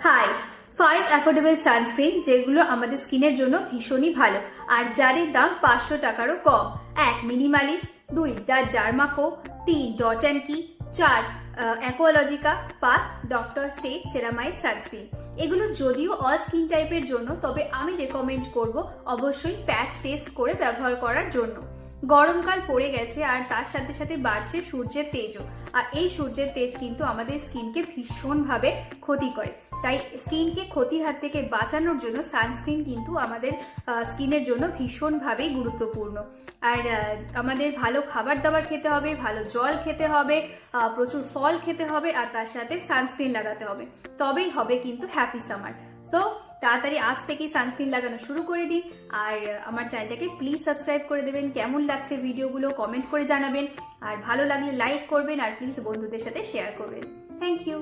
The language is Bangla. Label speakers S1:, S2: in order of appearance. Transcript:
S1: হাই, 5 অ্যাফোর্ডেবল সানস্ক্রিন যেগুলো আমাদের স্কিনের জন্য ভীষণই ভালো আর যাদের দাম 500 টাকারও কম। 1 minimalist, 2 the Derma Co, 3 dot and কি, 4 অ্যাকোয়ালজিকা, 5 ডক্টর সেট সেরামাইড সানস্ক্রিন। এগুলো যদিও অল স্কিন টাইপের জন্য, তবে আমি রেকমেন্ড করব অবশ্যই প্যাচ টেস্ট করে ব্যবহার করার জন্য। গরমকাল পড়ে গেছে আর তার সাথে সাথে বাড়ছে সূর্যের তেজও, আর এই সূর্যের তেজ কিন্তু আমাদের স্কিনকে ভীষণভাবে ক্ষতি করে। তাই স্কিনকে ক্ষতির হাত থেকে বাঁচানোর জন্য সানস্ক্রিন কিন্তু আমাদের স্কিনের জন্য ভীষণভাবেই গুরুত্বপূর্ণ। আর আমাদের ভালো খাবার দাবার খেতে হবে, ভালো জল খেতে হবে, প্রচুর ফল খেতে হবে, আর তার সাথে সানস্ক্রিন লাগাতে হবে, তবেই হবে কিন্তু হ্যাপি সামার। তো তাড়াতাড়ি আজ থেকেই সানস্ক্রিন লাগানো শুরু করে দিন। আর আমার চ্যানেলটাকে প্লিজ সাবস্ক্রাইব করে দেবেন। কেমন লাগছে ভিডিওগুলো কমেন্ট করে জানাবেন, আর ভালো লাগলে লাইক করবেন, আর প্লিজ বন্ধুদের সাথে শেয়ার করবেন। Thank you.